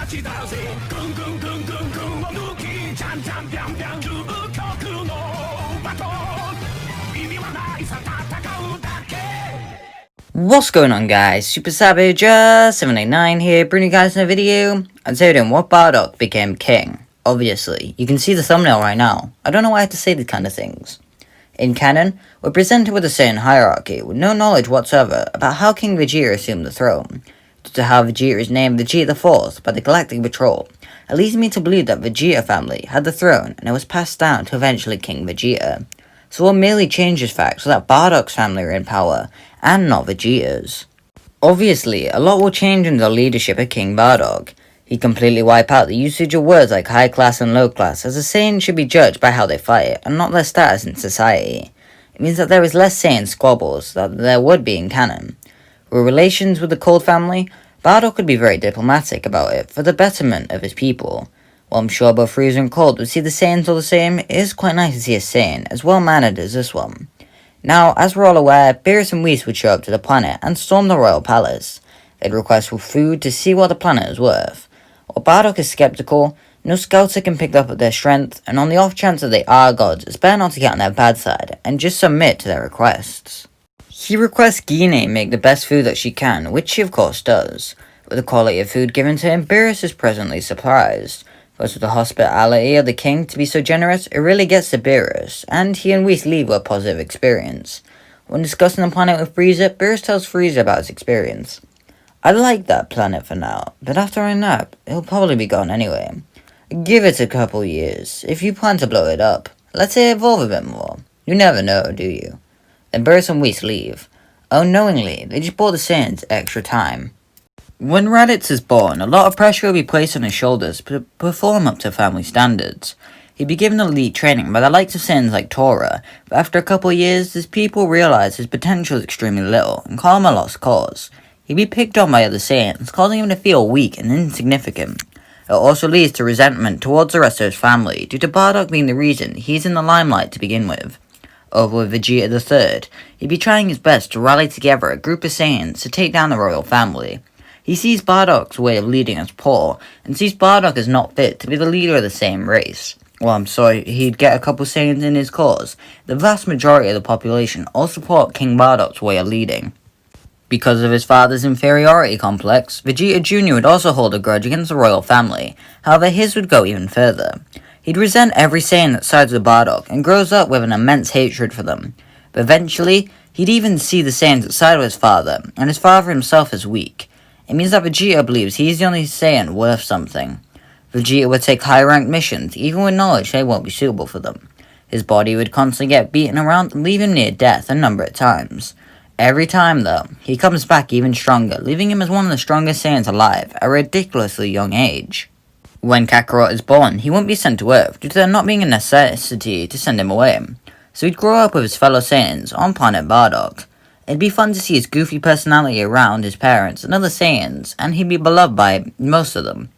ちだぜぐんぐんぐんぐんぐんを抜きじゃんじゃんびゃんびゃん究極のバトル意味はないさ戦うだけ What's going on, guys? Super Savage 789 here, bringing you guys in a video and telling what Bardock became king. Obviously, you can see the thumbnail right now. I don't know why I have to say these kind of things. In canon, we're presented with a Saiyan hierarchy with no knowledge whatsoever about how King Vegeta assumed the throne. Due to how Vegeta is named Vegeta the Fourth by the Galactic Patrol, it leads me to believe that Vegeta family had the throne and it was passed down to eventually King Vegeta. So what merely changes facts so that Bardock's family are in power, and not Vegeta's. Obviously, a lot will change under the leadership of King Bardock. He'd completely wipe out the usage of words like high class and low class, as a Saiyan should be judged by how they fight, and not their status in society. It means that there is less Saiyan squabbles than there would be in canon. With relations with the Cold family, Bardock would be very diplomatic about it for the betterment of his people. While I'm sure both Frieza and Cold would see the Saiyans all the same, it is quite nice to see a Saiyan as well-mannered as this one. Now, as we're all aware, Beerus and Whis would show up to the planet and storm the royal palace. They'd request for food to see what the planet is worth. While Bardock is skeptical, no scouts can pick up their strength, and on the off chance that they are gods, it's better not to get on their bad side, and just submit to their requests. He requests Gine make the best food that she can, which she of course does. With the quality of food given to him, Beerus is presently surprised. But with the hospitality of the king to be so generous, it really gets to Beerus, and he and Whis leave with a positive experience. When discussing the planet with Frieza, Beerus tells Frieza about his experience. I like that planet for now, but after I nap, it'll probably be gone anyway. Give it a couple years, if you plan to blow it up. Let it evolve a bit more. You never know, do you? Then Beerus and Whis leave. Unknowingly, they just bought the Saiyans extra time. When Raditz is born, a lot of pressure will be placed on his shoulders to perform up to family standards. He'd be given elite training by the likes of Saiyans like Tora, but after a couple of years, his people realize his potential is extremely little and call him a lost cause. He'd be picked on by other Saiyans, causing him to feel weak and insignificant. It also leads to resentment towards the rest of his family, due to Bardock being the reason he's in the limelight to begin with. Over with Vegeta III, he'd be trying his best to rally together a group of Saiyans to take down the royal family. He sees Bardock's way of leading as poor, and sees Bardock as not fit to be the leader of the same race. Well, I'm sorry, he'd get a couple Saiyans in his cause. The vast majority of the population all support King Bardock's way of leading. Because of his father's inferiority complex, Vegeta Jr. would also hold a grudge against the royal family. However, his would go even further. He'd resent every Saiyan that sides with Bardock, and grows up with an immense hatred for them. But eventually, he'd even see the Saiyans that side with his father, and his father himself as weak. It means that Vegeta believes he's the only Saiyan worth something. Vegeta would take high-ranked missions, even with knowledge they won't be suitable for them. His body would constantly get beaten around and leave him near death a number of times. Every time, though, he comes back even stronger, leaving him as one of the strongest Saiyans alive at a ridiculously young age. When Kakarot is born, he won't be sent to Earth due to there not being a necessity to send him away. So he'd grow up with his fellow Saiyans on planet Bardock. It'd be fun to see his goofy personality around his parents and other Saiyans, and he'd be beloved by most of them.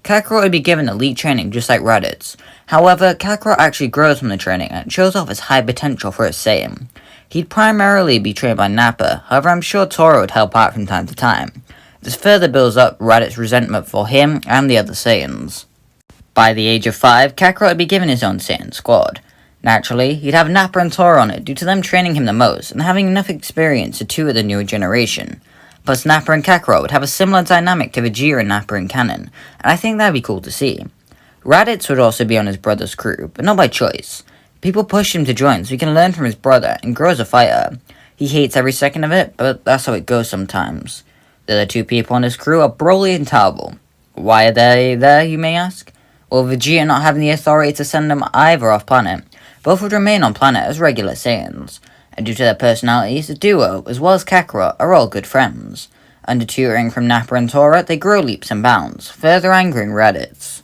Kakarot would be given elite training just like Raditz. However, Kakarot actually grows from the training and shows off his high potential for a Saiyan. He'd primarily be trained by Nappa, however I'm sure Tora would help out from time to time. This further builds up Raditz's resentment for him and the other Saiyans. By the age of 5, Kakarot would be given his own Saiyan squad. Naturally, he'd have Nappa and Tora on it due to them training him the most and having enough experience to two of the newer generation. Plus Nappa and Kakarot would have a similar dynamic to Vegeta and Nappa in canon, and I think that'd be cool to see. Raditz would also be on his brother's crew, but not by choice. People pushed him to join so he can learn from his brother and grow as a fighter. He hates every second of it, but that's how it goes sometimes. The other two people on his crew are Broly and Talbot. Why are they there, you may ask? Well, Vegeta not having the authority to send them either off planet, both would remain on planet as regular Saiyans, and due to their personalities, the duo, as well as Kakarot, are all good friends. Under tutoring from Nappa and Tora, they grow leaps and bounds, further angering Raditz.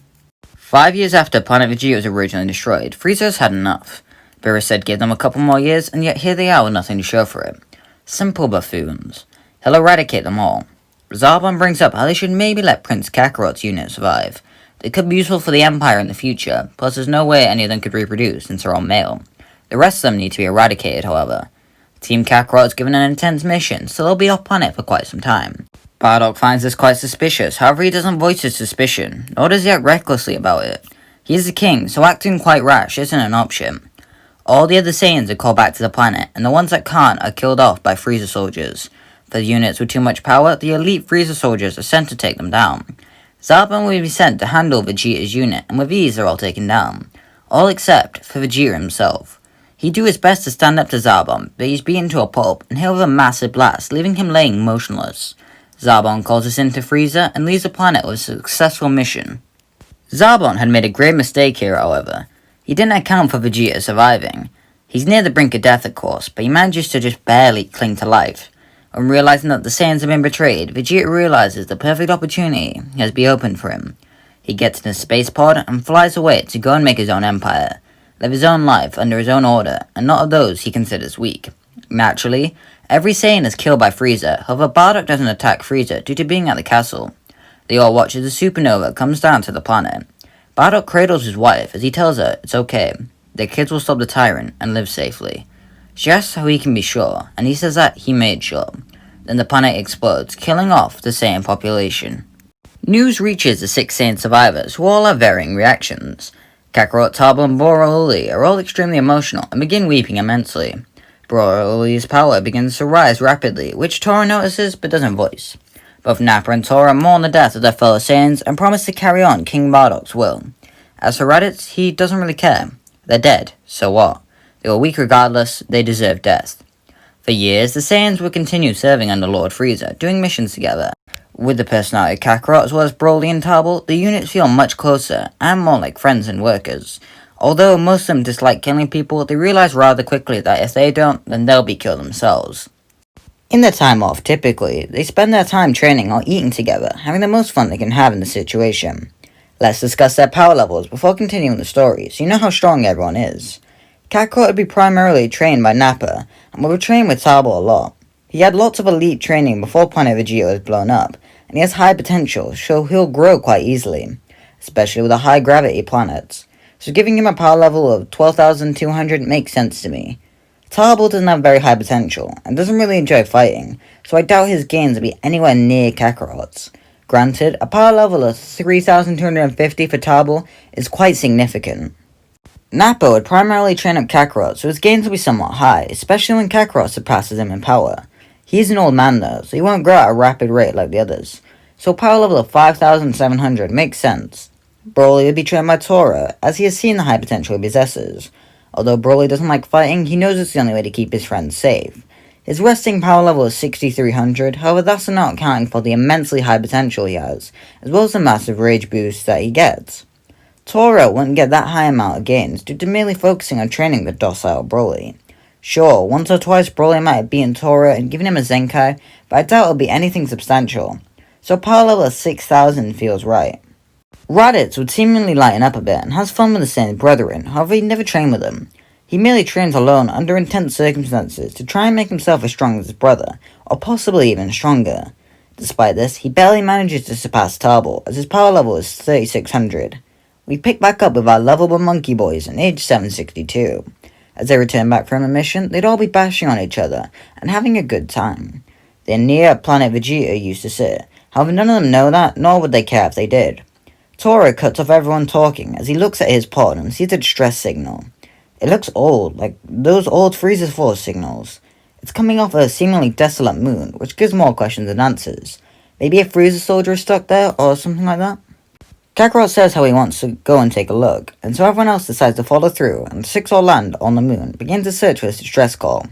5 years after Planet Vegeta was originally destroyed, Frieza's had enough. Beerus said give them a couple more years, and yet here they are with nothing to show for it. Simple buffoons. He'll eradicate them all. Zarbon brings up how they should maybe let Prince Kakarot's unit survive. They could be useful for the Empire in the future, plus there's no way any of them could reproduce since they're all male. The rest of them need to be eradicated, however. Team Kakarot is given an intense mission, so they'll be off planet for quite some time. Bardock finds this quite suspicious, however he doesn't voice his suspicion, nor does he act recklessly about it. He is the king, so acting quite rash isn't an option. All the other Saiyans are called back to the planet, and the ones that can't are killed off by Frieza soldiers. For the units with too much power, the elite Frieza soldiers are sent to take them down. Zarbon will be sent to handle Vegeta's unit, and with ease they're all taken down. All except for Vegeta himself. He'd do his best to stand up to Zarbon, but he's beaten to a pulp and hit with a massive blast, leaving him laying motionless. Zarbon calls us into Frieza and leaves the planet with a successful mission. Zarbon had made a grave mistake here, however. He didn't account for Vegeta surviving. He's near the brink of death, of course, but he manages to just barely cling to life. On realizing that the Saiyans have been betrayed, Vegeta realizes the perfect opportunity has been opened for him. He gets in a space pod and flies away to go and make his own empire, live his own life under his own order, and not of those he considers weak. Naturally, every Saiyan is killed by Frieza, however Bardock doesn't attack Frieza due to being at the castle. They all watch as a supernova comes down to the planet. Bardock cradles his wife as he tells her it's okay, their kids will stop the tyrant and live safely. She asks how he can be sure, and he says that he made sure. Then the planet explodes, killing off the Saiyan population. News reaches the 6 Saiyan survivors, who all have varying reactions. Kakarot, Tabo, and Broly are all extremely emotional and begin weeping immensely. Broly's power begins to rise rapidly, which Tora notices but doesn't voice. Both Nappa and Tora mourn the death of their fellow Saiyans and promise to carry on King Bardock's will. As for Raditz, he doesn't really care. They're dead, so what? They were weak regardless, they deserve death. For years, the Saiyans would continue serving under Lord Frieza, doing missions together. With the personality of Kakarot as well as Broly and Tabo, the units feel much closer and more like friends and workers. Although most of them dislike killing people, they realize rather quickly that if they don't, then they'll be killed themselves. In their time off, typically, they spend their time training or eating together, having the most fun they can have in the situation. Let's discuss their power levels before continuing the story, so you know how strong everyone is. Kakarot would be primarily trained by Nappa, and would train with Tabo a lot. He had lots of elite training before Planet Vegeta was blown up, and he has high potential, so he'll grow quite easily, especially with the high gravity planets. So giving him a power level of 12,200 makes sense to me. Tabo doesn't have very high potential, and doesn't really enjoy fighting, so I doubt his gains will be anywhere near Kakarot's. Granted, a power level of 3,250 for Tabo is quite significant. Nappa would primarily train up Kakarot, so his gains will be somewhat high, especially when Kakarot surpasses him in power. He's an old man though, so he won't grow at a rapid rate like the others, so a power level of 5,700 makes sense. Broly would be trained by Tora, as he has seen the high potential he possesses. Although Broly doesn't like fighting, he knows it's the only way to keep his friends safe. His resting power level is 6,300, however that's not accounting for the immensely high potential he has, as well as the massive rage boost that he gets. Tora wouldn't get that high amount of gains due to merely focusing on training the docile Broly. Sure, once or twice Broly might have beaten Tora and given him a Zenkai, but I doubt it'll be anything substantial, so power level of 6,000 feels right. Raditz would seemingly lighten up a bit and has fun with the Saiyan brethren, however he'd never train with them. He merely trains alone under intense circumstances to try and make himself as strong as his brother, or possibly even stronger. Despite this, he barely manages to surpass Tabo, as his power level is 3,600. We pick back up with our lovable monkey boys in age 762. As they return back from a mission, they'd all be bashing on each other and having a good time. They're near Planet Vegeta used to sit, however none of them know that, nor would they care if they did. Tora cuts off everyone talking as he looks at his pod and sees a distress signal. It looks old, like those old Frieza Force signals. It's coming off a seemingly desolate moon, which gives more questions than answers. Maybe a Frieza soldier is stuck there, or something like that? Kakarot says how he wants to go and take a look, and so everyone else decides to follow through, and the 6 all land on the moon, begin to search for this distress call.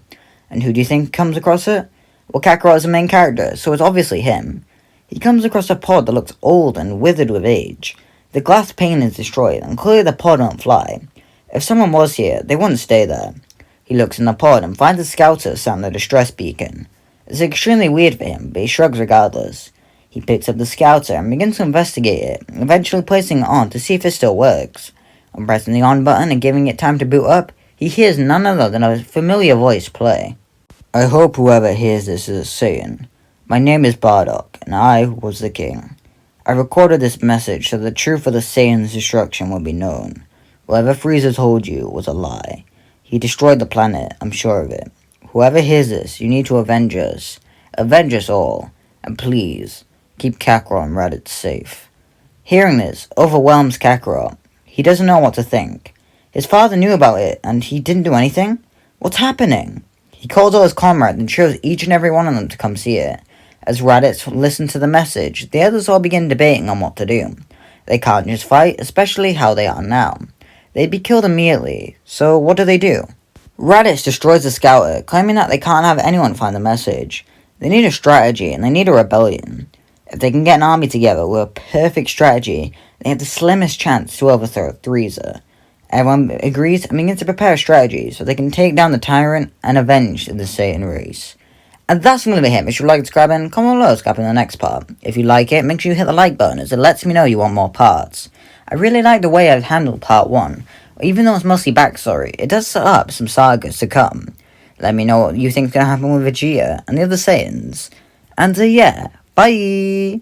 And who do you think comes across it? Well, Kakarot is the main character, so it's obviously him. He comes across a pod that looks old and withered with age. The glass pane is destroyed, and clearly the pod won't fly. If someone was here, they wouldn't stay there. He looks in the pod and finds a scouter sat on the distress beacon. It's extremely weird for him, but he shrugs regardless. He picks up the scouter and begins to investigate it, eventually placing it on to see if it still works. On pressing the on button and giving it time to boot up, he hears none other than a familiar voice play. I hope whoever hears this is a Saiyan. My name is Bardock, and I was the king. I recorded this message so the truth of the Saiyan's destruction will be known. Whatever Frieza told you was a lie. He destroyed the planet, I'm sure of it. Whoever hears this, you need to avenge us. Avenge us all. and please, keep Kakarot and Raditz safe. Hearing this overwhelms Kakarot. He doesn't know what to think. His father knew about it, and he didn't do anything? What's happening? He calls all his comrades and chose each and every one of them to come see it. As Raditz listened to the message, the others all begin debating on what to do. They can't just fight, especially how they are now. They'd be killed immediately, so what do? Raditz destroys the scouter, claiming that they can't have anyone find the message. They need a strategy, and they need a rebellion. If they can get an army together with a perfect strategy, they have the slimmest chance to overthrow Frieza. Everyone agrees and begins to prepare a strategy so they can take down the tyrant and avenge the Satan race. And that's going to be it. Make sure you like, subscribe, and comment below, subscribe in the next part. If you like it, make sure you hit the like button as it lets me know you want more parts. I really like the way I've handled part 1. Even though it's mostly backstory, it does set up some sagas to come. Let me know what you think is going to happen with Vegeta and the other Saiyans. And yeah, bye!